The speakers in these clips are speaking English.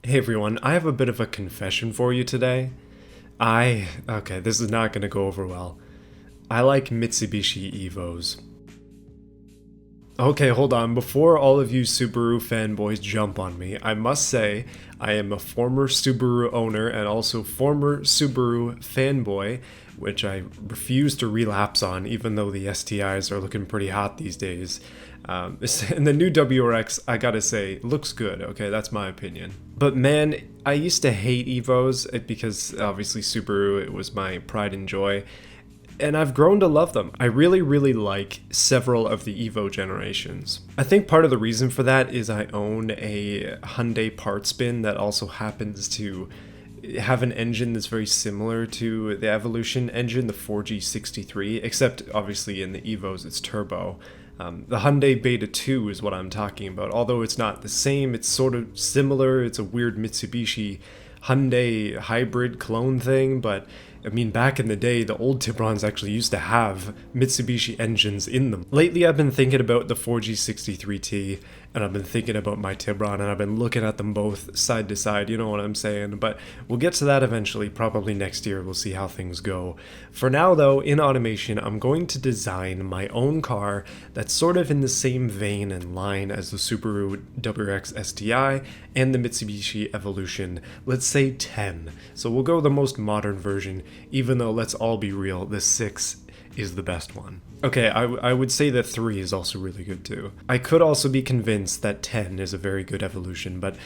Hey everyone, I have a bit of a confession for you today. Okay, this is not going to go over well. I like Mitsubishi Evos. Okay, hold on. Before all of you Subaru fanboys jump on me, I must say I am a former Subaru owner and also former Subaru fanboy, which I refuse to relapse on, even though the STIs are looking pretty hot these days. And the new WRX, I gotta say, looks good. Okay, that's my opinion. But man, I used to hate Evos because obviously Subaru, it was my pride and joy, and I've grown to love them. I really like several of the Evo generations. I think part of the reason for that is I own a Hyundai parts bin that also happens to have an engine that's very similar to the Evolution engine, the 4G63, except obviously in the Evos it's turbo. The Hyundai Beta 2 is what I'm talking about. Although it's not the same, it's sort of similar. It's a weird Mitsubishi Hyundai hybrid clone thing, but I mean, back in the day, the old Tiburons actually used to have Mitsubishi engines in them. Lately, I've been thinking about the 4G63T, and I've been thinking about my Tiburon, and I've been looking at them both side to side, you know what I'm saying? But we'll get to that eventually, probably next year, we'll see how things go. For now, though, in automation, I'm going to design my own car that's sort of in the same vein and line as the Subaru WRX STI and the Mitsubishi Evolution, let's say 10. So we'll go the most modern version, even though, let's all be real, the 6 is the best one. Okay, I would say that 3 is also really good too. I could also be convinced that 10 is a very good evolution, but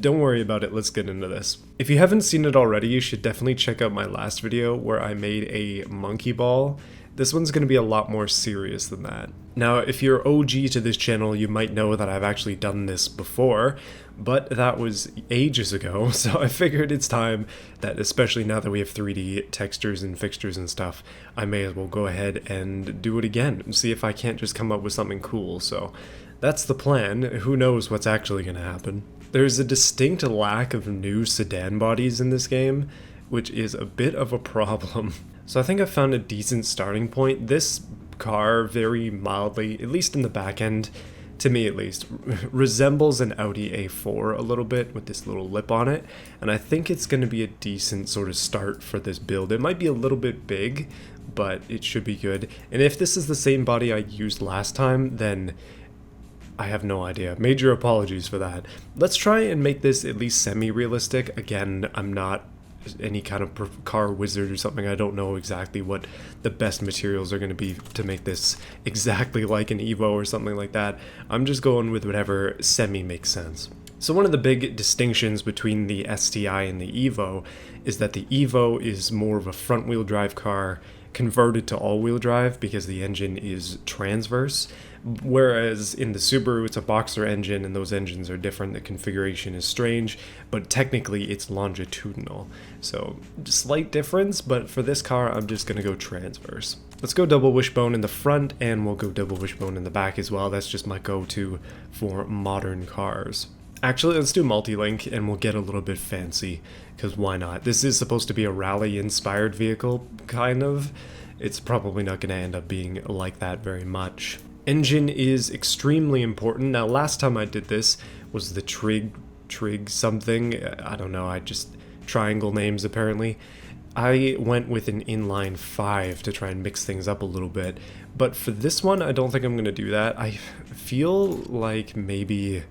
don't worry about it, let's get into this. If you haven't seen it already, you should definitely check out my last video where I made a monkey ball. This one's going to be a lot more serious than that. Now, if you're OG to this channel, you might know that I've actually done this before, but that was ages ago, so I figured it's time that, especially now that we have 3D textures and fixtures and stuff, I may as well go ahead and do it again and see if I can't just come up with something cool. So that's the plan. Who knows what's actually going to happen. There's a distinct lack of new sedan bodies in this game, which is a bit of a problem. So I think I found a decent starting point. This car very mildly, at least in the back end, to me at least, resembles an Audi A4 a little bit with this little lip on it, and I think it's going to be a decent sort of start for this build. It might be a little bit big, but it should be good. And if this is the same body I used last time, then I have no idea. Major apologies for that. Let's try and make this at least semi-realistic. Again, I'm not any kind of car wizard or something. I don't know exactly what the best materials are going to be to make this exactly like an Evo or something like that. I'm just going with whatever semi makes sense. So one of the big distinctions between the STI and the Evo is that the Evo is more of a front-wheel drive car converted to all-wheel drive because the engine is transverse, whereas in the Subaru it's a boxer engine and those engines are different. The configuration is strange, but technically it's longitudinal. So slight difference, but for this car I'm just going to go transverse. Let's go double wishbone in the front, and we'll go double wishbone in the back as well. That's just my go-to for modern cars. Actually, let's do multi-link and we'll get a little bit fancy, because why not? This is supposed to be a rally-inspired vehicle, kind of. It's probably not going to end up being like that very much. Engine is extremely important. Now, last time I did this was the Trig something. I don't know, I just triangle names apparently. I went with an inline 5 to try and mix things up a little bit. But for this one, I don't think I'm going to do that. I feel like maybe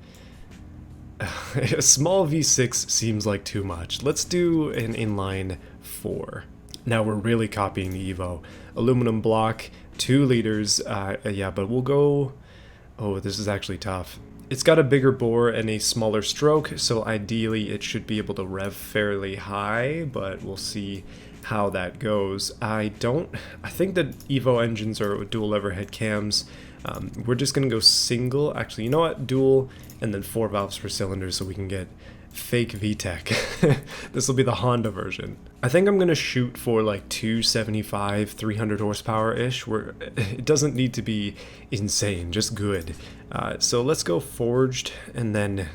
a small V6 seems like too much. Let's do an inline 4. Now we're really copying the Evo. Aluminum block, 2 liters, yeah, but we'll go... Oh, this is actually tough. It's got a bigger bore and a smaller stroke, so ideally it should be able to rev fairly high, but we'll see how that goes. I think that Evo engines are dual overhead cams. We're just going to go single. Actually, you know what? Dual, and then 4 valves per cylinder so we can get fake VTEC. This will be the Honda version. I think I'm going to shoot for like 275, 300 horsepower-ish, where it doesn't need to be insane, just good. So let's go forged, and then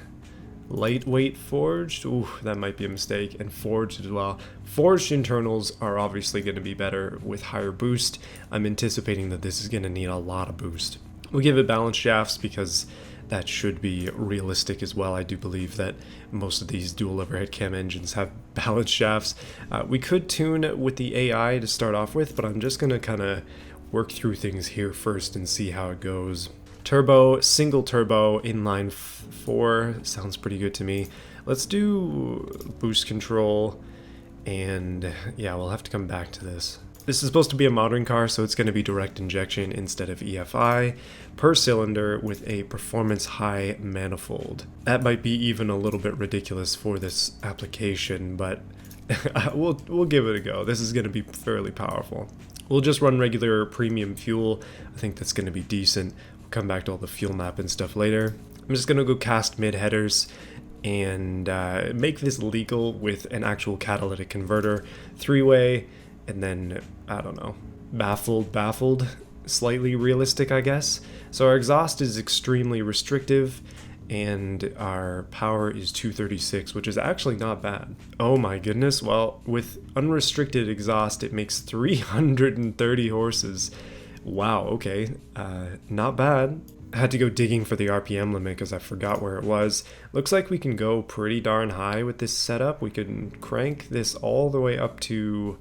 lightweight forged. Ooh, that might be a mistake. And forged as well. Forged internals are obviously going to be better with higher boost. I'm anticipating that this is going to need a lot of boost. We'll give it balanced shafts because that should be realistic as well. I do believe that most of these dual overhead cam engines have balance shafts. We could tune with the AI to start off with, but I'm just going to kind of work through things here first and see how it goes. Turbo, single turbo, inline 4, sounds pretty good to me. Let's do boost control, and yeah, we'll have to come back to this. This is supposed to be a modern car, so it's going to be direct injection instead of EFI per cylinder with a performance high manifold. That might be even a little bit ridiculous for this application, but we'll give it a go. This is going to be fairly powerful. We'll just run regular premium fuel. I think that's going to be decent. We'll come back to all the fuel map and stuff later. I'm just going to go cast mid headers and make this legal with an actual catalytic converter, 3-way, and then, I don't know, baffled, slightly realistic, I guess. So our exhaust is extremely restrictive, and our power is 236, which is actually not bad. Oh my goodness, well, with unrestricted exhaust, it makes 330 horses. Wow, okay, not bad. I had to go digging for the RPM limit because I forgot where it was. Looks like we can go pretty darn high with this setup. We can crank this all the way up to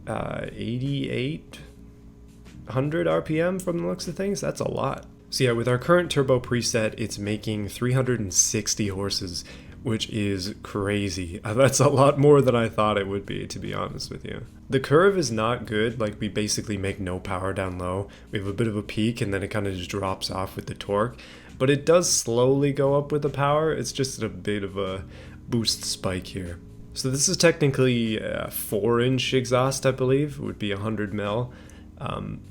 8,800 RPM from the looks of things. That's a lot. So yeah, with our current turbo preset, it's making 360 horses, which is crazy. That's a lot more than I thought it would be, to be honest with you. The curve is not good. Like, we basically make no power down low. We have a bit of a peak, and then it kind of just drops off with the torque. But it does slowly go up with the power. It's just a bit of a boost spike here. So this is technically a 4-inch exhaust, I believe. It would be 100 mil.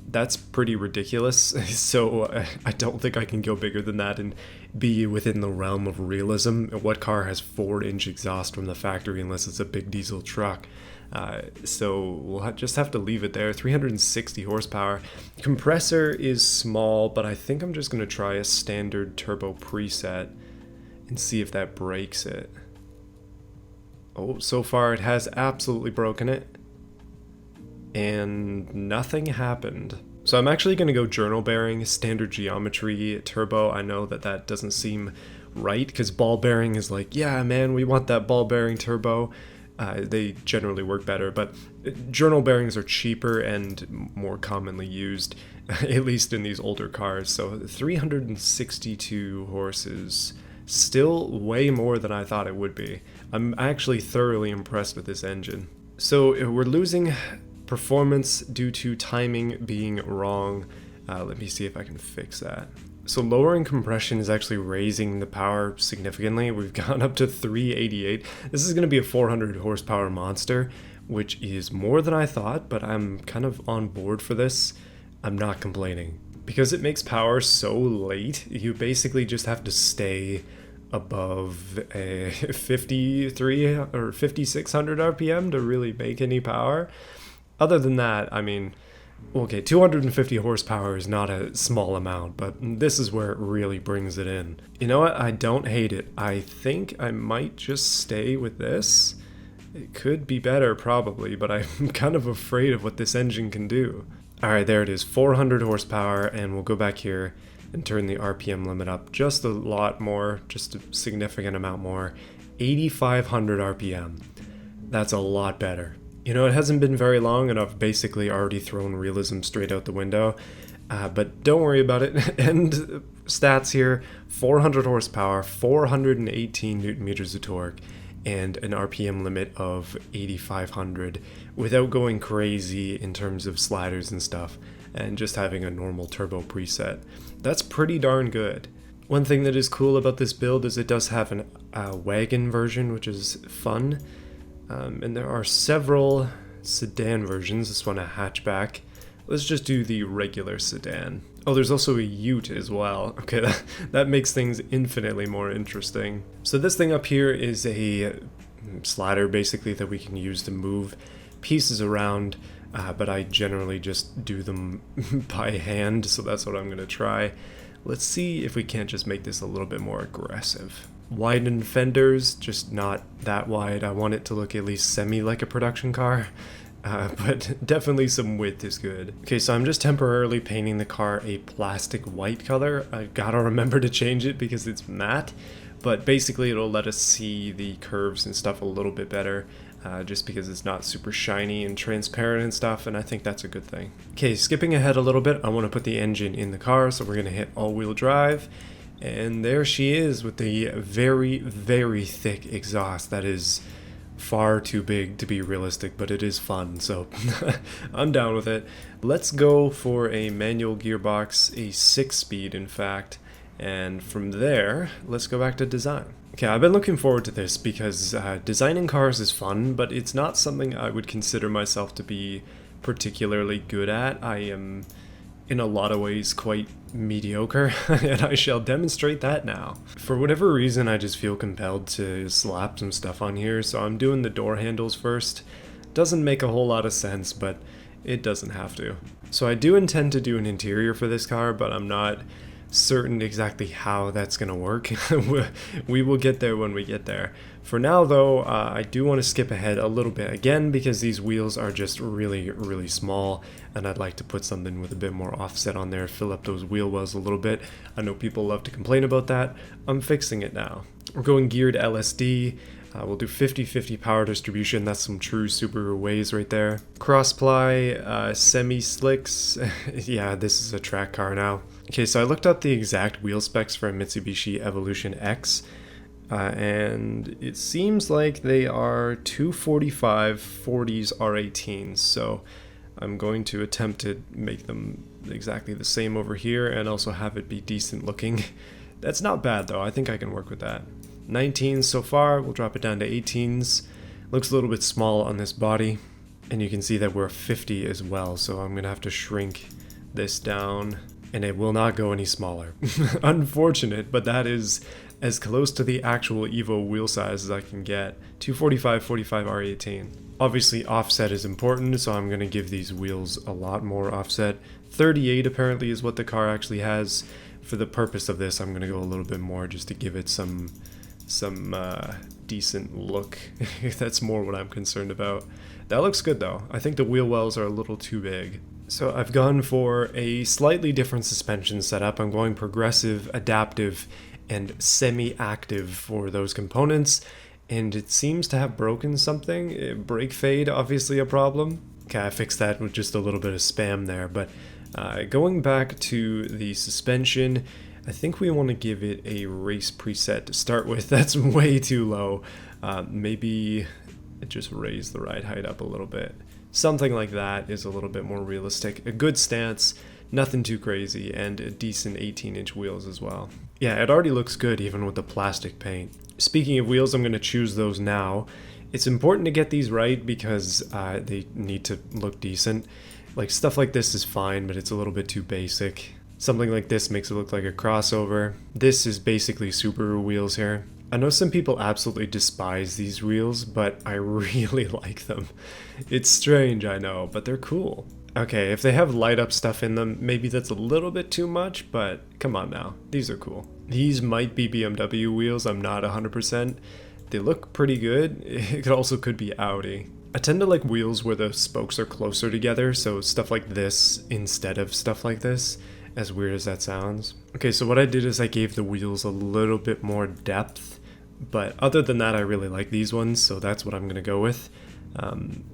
That's pretty ridiculous. So I don't think I can go bigger than that and be within the realm of realism. What car has 4-inch exhaust from the factory unless it's a big diesel truck? So we'll just have to leave it there. 360 horsepower. Compressor is small, but I think I'm just going to try a standard turbo preset and see if that breaks it. Oh, so far it has absolutely broken it, and nothing happened. So I'm actually going to go journal bearing, standard geometry, turbo. I know that that doesn't seem right because ball bearing is like, yeah, man, we want that ball bearing turbo. They generally work better, but journal bearings are cheaper and more commonly used, at least in these older cars. So 362 horses. Still way more than I thought it would be. I'm actually thoroughly impressed with this engine. So we're losing performance due to timing being wrong. Let me see if I can fix that. So lowering compression is actually raising the power significantly. We've gone up to 388. This is going to be a 400 horsepower monster, which is more than I thought, but I'm kind of on board for this. I'm not complaining. Because it makes power so late, you basically just have to stay above a 53 or 5600 RPM to really make any power. Other than that, I mean, okay, 250 horsepower is not a small amount, but this is where it really brings it in. You know what? I don't hate it. I think I might just stay with this. It could be better, probably, but I'm kind of afraid of what this engine can do. Alright, there it is, 400 horsepower, and we'll go back here and turn the RPM limit up just a lot more, just a significant amount more. 8,500 RPM. That's a lot better. You know, it hasn't been very long, and I've basically already thrown realism straight out the window, but don't worry about it. End stats here, 400 horsepower, 418 newton meters of torque, and an RPM limit of 8,500 without going crazy in terms of sliders and stuff, and just having a normal turbo preset. That's pretty darn good. One thing that is cool about this build is it does have a wagon version, which is fun. And there are several sedan versions. This one a hatchback. Let's just do the regular sedan. Oh, there's also a ute as well. Okay, that makes things infinitely more interesting. So this thing up here is a slider basically that we can use to move pieces around, but I generally just do them by hand, so that's what I'm going to try. Let's see if we can't just make this a little bit more aggressive. Widened fenders, just not that wide. I want it to look at least semi like a production car. but definitely some width is good. Okay, so I'm just temporarily painting the car a plastic white color. I gotta remember to change it because it's matte, but basically it'll let us see the curves and stuff a little bit better, just because it's not super shiny and transparent and stuff, and I think that's a good thing. Okay, skipping ahead a little bit, I want to put the engine in the car, so we're going to hit all-wheel drive, and there she is with the very, very thick exhaust. That is far too big to be realistic, but it is fun, so I'm down with it. Let's go for a manual gearbox, a 6-speed in fact, and from there, let's go back to design. Okay, I've been looking forward to this because designing cars is fun, but it's not something I would consider myself to be particularly good at. I am, in a lot of ways, quite mediocre, and I shall demonstrate that now. For whatever reason, I just feel compelled to slap some stuff on here, so I'm doing the door handles first. Doesn't make a whole lot of sense, but it doesn't have to. So I do intend to do an interior for this car, but I'm not certain exactly how that's gonna work. We will get there when we get there. For now though, I do want to skip ahead a little bit again because these wheels are just really small, and I'd like to put something with a bit more offset on there, fill up those wheel wells a little bit. I know people love to complain about that. I'm fixing it now. We're going geared LSD. We'll do 50-50 power distribution. That's some true Subaru ways right there. Cross-ply, semi-slicks. Yeah, this is a track car now. Okay, so I looked up the exact wheel specs for a Mitsubishi Evolution X, and it seems like they are 245 40s R18s, so I'm going to attempt to make them exactly the same over here and also have it be decent looking. That's not bad though, I think I can work with that. 19s so far, we'll drop it down to 18s. Looks a little bit small on this body, and you can see that we're 50 as well, so I'm gonna have to shrink this down, and it will not go any smaller. Unfortunate, but that is as close to the actual Evo wheel size as I can get. 245 45 R18. Obviously offset is important, so I'm gonna give these wheels a lot more offset. 38 apparently is what the car actually has. For the purpose of this, I'm gonna go a little bit more just to give it some decent look. That's more what I'm concerned about. That looks good though. I think the wheel wells are a little too big. So I've gone for a slightly different suspension setup. I'm going progressive, adaptive, and semi-active for those components, and it seems to have broken something. Brake fade, obviously a problem. Okay, I fixed that with just a little bit of spam there, but going back to the suspension, I think we want to give it a race preset to start with. That's way too low. Maybe just raise the ride height up a little bit. Something like that is a little bit more realistic. A good stance, nothing too crazy, and a decent 18-inch wheels as well. Yeah, it already looks good even with the plastic paint. Speaking of wheels, I'm going to choose those now. It's important to get these right because they need to look decent. Like stuff like this is fine, but it's a little bit too basic. Something like this makes it look like a crossover. This is basically Subaru wheels here. I know some people absolutely despise these wheels, but I really like them. It's strange, I know, but they're cool. Okay, if they have light up stuff in them, maybe that's a little bit too much, but come on now, these are cool. These might be BMW wheels, I'm not 100%. They look pretty good. It also could be Audi. I tend to like wheels where the spokes are closer together, so stuff like this instead of stuff like this, as weird as that sounds. Okay, so what I did is I gave the wheels a little bit more depth, but other than that I really like these ones, so that's what I'm gonna go with.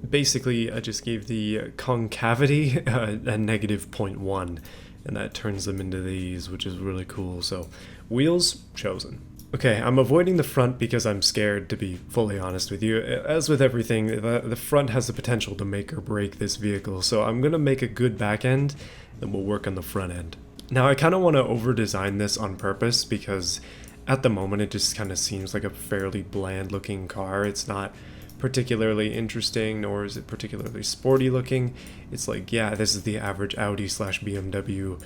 Basically I just gave the concavity a negative 0.1, and that turns them into these, which is really cool. So wheels chosen. Okay, I'm avoiding the front because I'm scared, to be fully honest with you. As with everything, the front has the potential to make or break this vehicle, so I'm gonna make a good back end, and we'll work on the front end. Now I kind of want to over-design this on purpose because at the moment it just kind of seems like a fairly bland looking car. It's not particularly interesting, nor is it particularly sporty looking. It's like, yeah, this is the average Audi / BMW,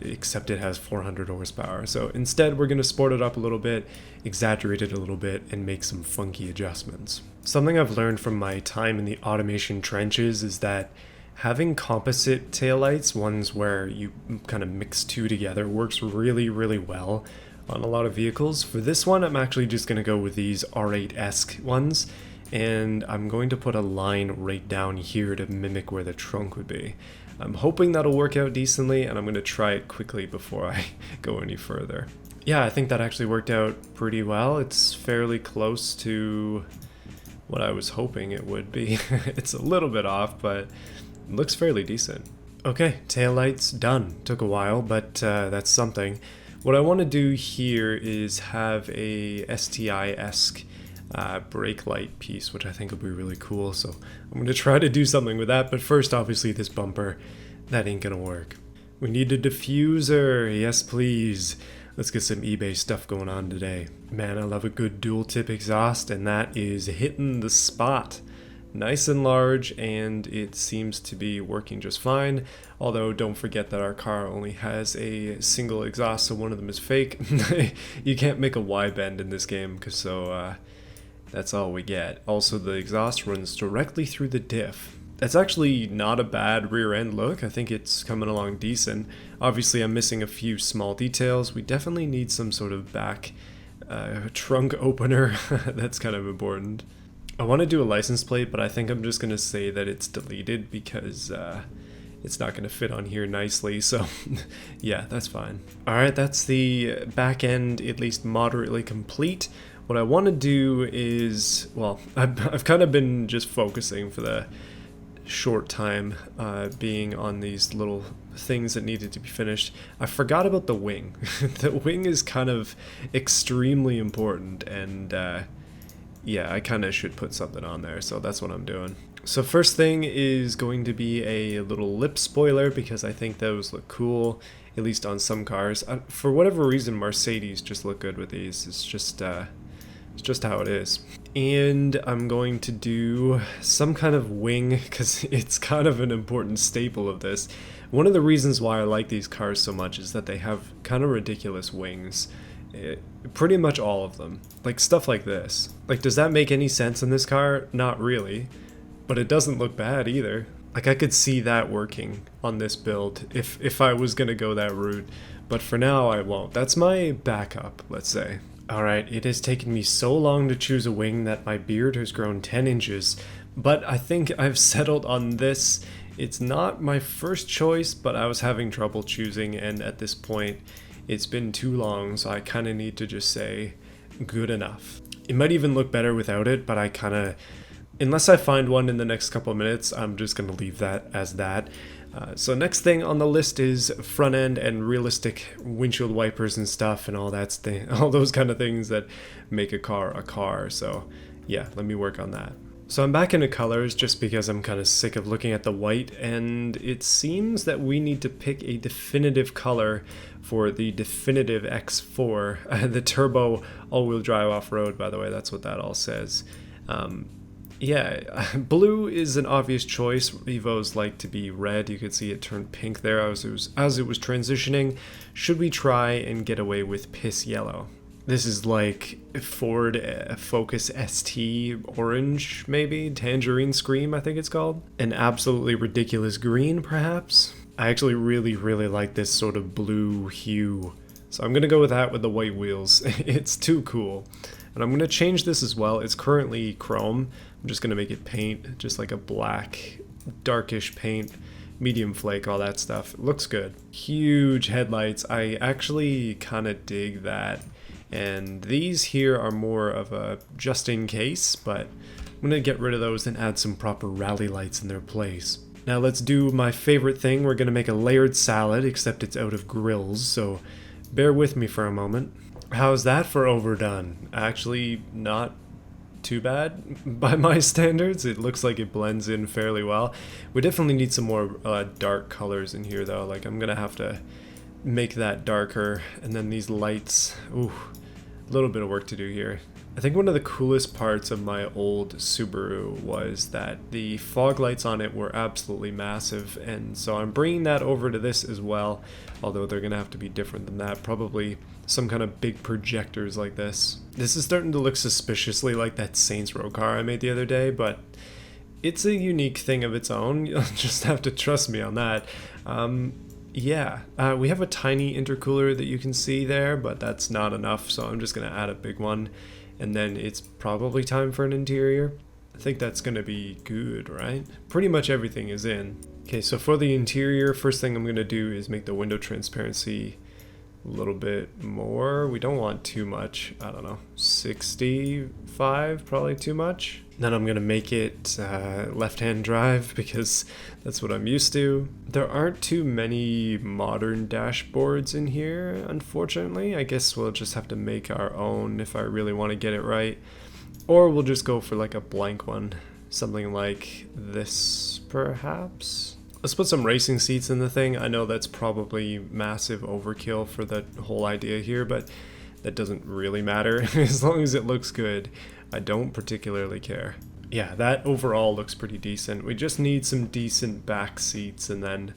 except it has 400 horsepower. So instead we're going to sport it up a little bit, exaggerate it a little bit, and make some funky adjustments. Something I've learned from my time in the automation trenches is that having composite taillights, ones where you kind of mix two together, works really well on a lot of vehicles. For this one, I'm actually just going to go with these R8-esque ones, and I'm going to put a line right down here to mimic where the trunk would be. I'm hoping that'll work out decently, and I'm going to try it quickly before I go any further. Yeah, I think that actually worked out pretty well. It's fairly close to what I was hoping it would be. It's a little bit off, but it looks fairly decent. Okay, taillights done. Took a while, but that's something. What I want to do here is have a STI-esque brake light piece, which I think will be really cool. So I'm going to try to do something with that, but first, obviously, this bumper, that ain't going to work. We need a diffuser. Yes, please. Let's get some eBay stuff going on today. Man, I love a good dual tip exhaust, and that is hitting the spot. Nice and large, and it seems to be working just fine. Although, don't forget that our car only has a single exhaust, so one of them is fake. You can't make a Y-bend in this game, so that's all we get. Also, the exhaust runs directly through the diff. That's actually not a bad rear end look. I think it's coming along decent. Obviously, I'm missing a few small details. We definitely need some sort of back trunk opener. That's kind of important. I want to do a license plate, but I think I'm just going to say that it's deleted because it's not going to fit on here nicely. So yeah, that's fine. All right, that's the back end, at least moderately complete. What I want to do is, well, I've kind of been just focusing for the short time being on these little things that needed to be finished. I forgot about the wing. The wing is kind of extremely important, and yeah, I kind of should put something on there, so that's what I'm doing. So first thing is going to be a little lip spoiler, because I think those look cool, at least on some cars. For whatever reason, Mercedes just look good with these. It's just how it is. And I'm going to do some kind of wing, because it's kind of an important staple of this. One of the reasons why I like these cars so much is that they have kind of ridiculous wings. Pretty much all of them. Like stuff like this. Like, does that make any sense in this car? Not really. But it doesn't look bad either. Like, I could see that working on this build if I was gonna go that route. But for now, I won't. That's my backup, let's say. Alright, it has taken me so long to choose a wing that my beard has grown 10 inches. But I think I've settled on this. It's not my first choice, but I was having trouble choosing, and at this point, it's been too long, so I kind of need to just say good enough. It might even look better without it, but I kind of, unless I find one in the next couple of minutes, I'm just going to leave that as that. So next thing on the list is front end and realistic windshield wipers and stuff and all that all those kind of things that make a car. So yeah, let me work on that. So I'm back into colors just because I'm kind of sick of looking at the white, and it seems that we need to pick a definitive color for the definitive X4, the turbo all-wheel drive off-road, by the way, that's what that all says. Yeah, blue is an obvious choice. Evos like to be red. You could see it turned pink there as it was transitioning. Should we try and get away with piss yellow? This is like Ford Focus ST orange, maybe? Tangerine Scream, I think it's called. An absolutely ridiculous green, perhaps? I actually really like this sort of blue hue. So I'm going to go with that with the white wheels. It's too cool. And I'm going to change this as well. It's currently chrome. I'm just going to make it paint, just like a black, darkish paint, medium flake, all that stuff. It looks good. Huge headlights. I actually kind of dig that. And these here are more of a just in case, but I'm going to get rid of those and add some proper rally lights in their place. Now let's do my favorite thing. We're going to make a layered salad, except it's out of grills, so bear with me for a moment. How's that for overdone? Actually, not too bad by my standards. It looks like it blends in fairly well. We definitely need some more dark colors in here, though. Like, I'm going to have to make that darker. And then these lights, ooh, a little bit of work to do here. I think one of the coolest parts of my old Subaru was that the fog lights on it were absolutely massive, and so I'm bringing that over to this as well, although they're gonna have to be different than that, probably some kind of big projectors like this. This is starting to look suspiciously like that Saints Row car I made the other day, but it's a unique thing of its own. You'll just have to trust me on that. Yeah, we have a tiny intercooler that you can see there, but that's not enough, so I'm just gonna add a big one. And then it's probably time for an interior. I think that's gonna be good, right? Pretty much everything is in. Okay, so for the interior, first thing I'm gonna do is make the window transparency a little bit more. We don't want too much. I don't know, 65, probably too much. Then I'm gonna make it left-hand drive because that's what I'm used to. There aren't too many modern dashboards in here, unfortunately. I guess we'll just have to make our own if I really want to get it right. Or we'll just go for like a blank one. Something like this, perhaps? Let's put some racing seats in the thing. I know that's probably massive overkill for the whole idea here, but that doesn't really matter. As long as it looks good, I don't particularly care. Yeah, that overall looks pretty decent. We just need some decent back seats and then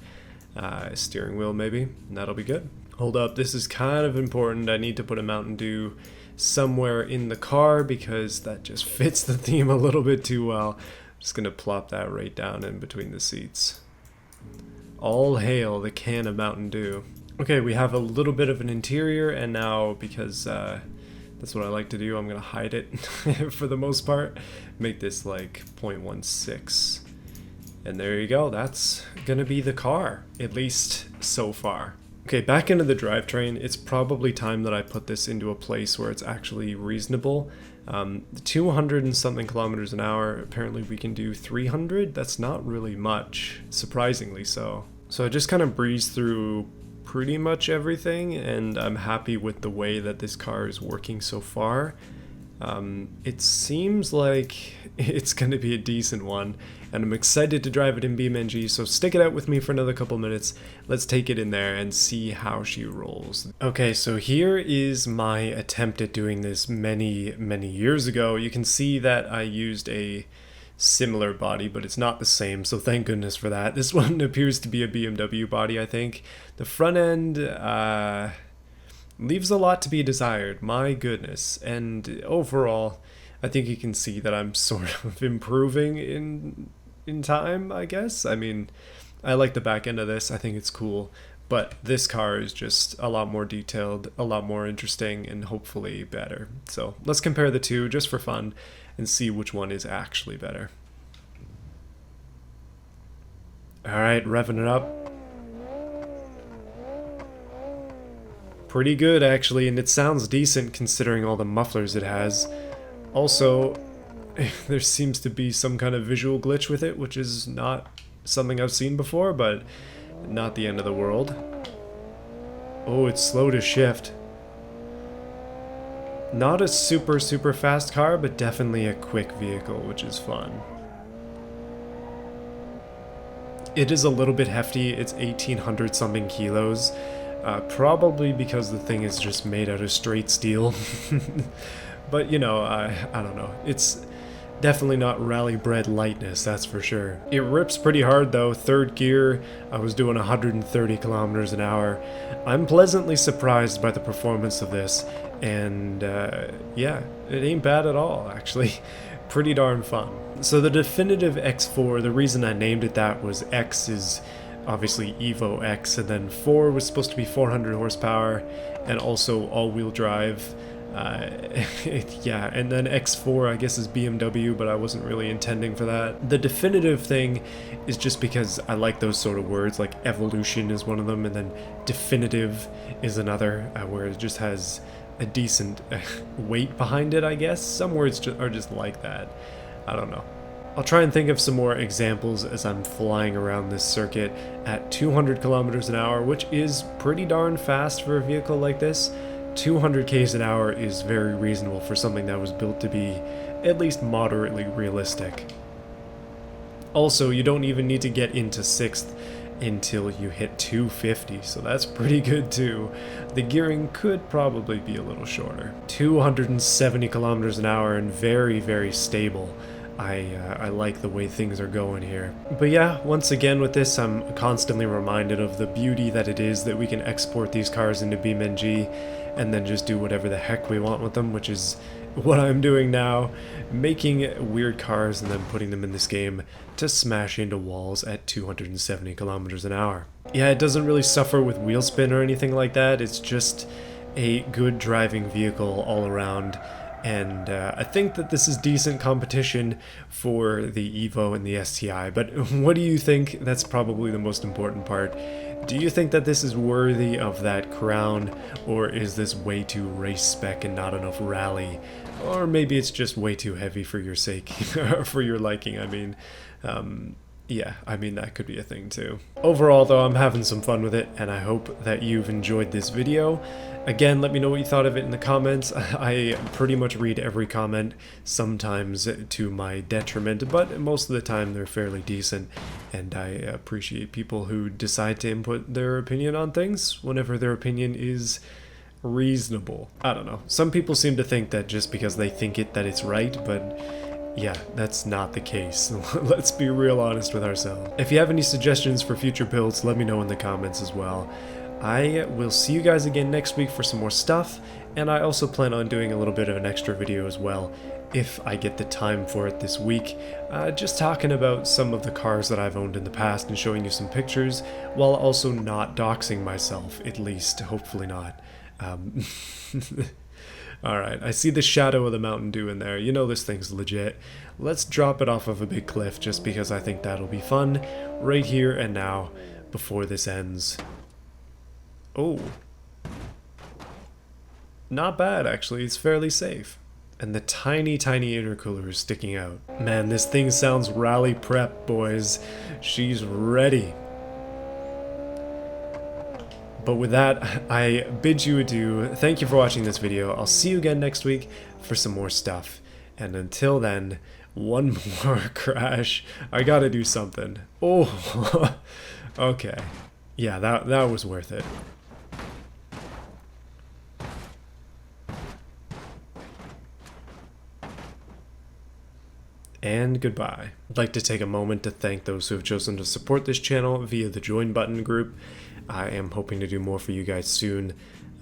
a steering wheel maybe, and that'll be good. Hold up, this is kind of important. I need to put a Mountain Dew somewhere in the car because that just fits the theme a little bit too well. I'm just gonna plop that right down in between the seats. All hail the can of Mountain Dew. Okay, we have a little bit of an interior, and now because that's what I like to do, I'm gonna hide it for the most part. Make this like 0.16. And there you go, that's gonna be the car, at least so far. Okay, back into the drivetrain. It's probably time that I put this into a place where it's actually reasonable. 200 and something kilometers an hour, apparently we can do 300. That's not really much, surprisingly so. So I just kind of breezed through pretty much everything, and I'm happy with the way that this car is working so far. It seems like it's going to be a decent one, and I'm excited to drive it in BeamNG, so stick it out with me for another couple minutes. Let's take it in there and see how she rolls. Okay, so here is my attempt at doing this many years ago. You can see that I used a similar body, but it's not the same, so thank goodness for that. This one appears to be a BMW body, I think. The front end leaves a lot to be desired, my goodness, and overall I think you can see that I'm sort of improving in time, I guess. I mean, I like the back end of this, I think it's cool, but this car is just a lot more detailed, a lot more interesting, and hopefully better. So let's compare the two just for fun and see which one is actually better. Alright, revving it up. Pretty good actually, and it sounds decent considering all the mufflers it has. Also, there seems to be some kind of visual glitch with it, which is not something I've seen before, but not the end of the world. Oh, it's slow to shift. Not a super fast car, but definitely a quick vehicle, which is fun. It is a little bit hefty. It's 1,800 something kilos. Probably because the thing is just made out of straight steel. But you know, I don't know. It's definitely not rally bred lightness, that's for sure. It rips pretty hard though. Third gear, I was doing 130 kilometers an hour. I'm pleasantly surprised by the performance of this, and yeah, it ain't bad at all actually. Pretty darn fun. So the definitive X4, the reason I named it that was X is obviously Evo X, and then 4 was supposed to be 400 horsepower and also all-wheel drive. Yeah, and then X4 I guess is BMW, but I wasn't really intending for that. The definitive thing is just because I like those sort of words, like evolution is one of them, and then definitive is another, where it just has a decent weight behind it, I guess. Some words are just like that. I don't know. I'll try and think of some more examples as I'm flying around this circuit at 200 kilometers an hour, which is pretty darn fast for a vehicle like this. 200 k's an hour is very reasonable for something that was built to be at least moderately realistic. Also, you don't even need to get into 6th until you hit 250, so that's pretty good too. The gearing could probably be a little shorter. 270 kilometers an hour and very stable. I like the way things are going here. But yeah, once again with this, I'm constantly reminded of the beauty that it is that we can export these cars into BeamNG and then just do whatever the heck we want with them, which is what I'm doing now, making weird cars and then putting them in this game to smash into walls at 270 kilometers an hour. Yeah, it doesn't really suffer with wheel spin or anything like that. It's just a good driving vehicle all around. And I think that this is decent competition for the Evo and the STI, but what do you think? That's probably the most important part. Do you think that this is worthy of that crown, or is this way too race spec and not enough rally? Or maybe it's just way too heavy for your sake, for your liking, I mean. Yeah, I mean, that could be a thing too. Overall though, I'm having some fun with it, and I hope that you've enjoyed this video. Again, let me know what you thought of it in the comments. I pretty much read every comment, sometimes to my detriment, but most of the time they're fairly decent, and I appreciate people who decide to input their opinion on things whenever their opinion is reasonable. I don't know. Some people seem to think that just because they think it, that it's right, but yeah, that's not the case. Let's be real honest with ourselves. If you have any suggestions for future builds, let me know in the comments as well. I will see you guys again next week for some more stuff, and I also plan on doing a little bit of an extra video as well, if I get the time for it this week, just talking about some of the cars that I've owned in the past and showing you some pictures, while also not doxing myself, at least, hopefully not. Alright, I see the shadow of the Mountain Dew in there. You know this thing's legit. Let's drop it off of a big cliff just because I think that'll be fun right here and now before this ends. Oh. Not bad, actually. It's fairly safe. And the tiny, tiny intercooler is sticking out. Man, this thing sounds rally prep, boys. She's ready. But with that, I bid you adieu. Thank you for watching this video. I'll see you again next week for some more stuff. And until then, one more crash. I gotta do something. Oh, okay. Yeah, that was worth it. And goodbye. I'd like to take a moment to thank those who have chosen to support this channel via the join button group. I am hoping to do more for you guys soon.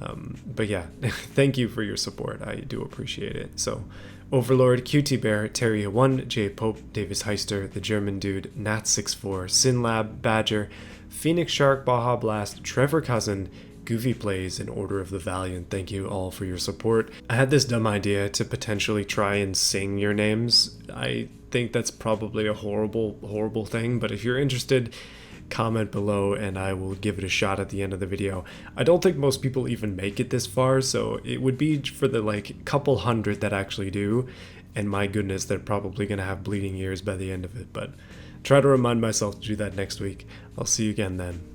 But yeah, thank you for your support. I do appreciate it. So, Overlord, QT Bear, Terry1, J Pope, Davis Heister, The German Dude, Nat64, Sinlab, Badger, Phoenix Shark, Baja Blast, Trevor Cousin, Goofy Plays, and Order of the Valiant. Thank you all for your support. I had this dumb idea to potentially try and sing your names. I think that's probably a horrible, horrible thing, but if you're interested, comment below and I will give it a shot at the end of the video. I don't think most people even make it this far, so it would be for the like couple hundred that actually do, and my goodness, they're probably gonna have bleeding ears by the end of it, but try to remind myself to do that next week. I'll see you again then.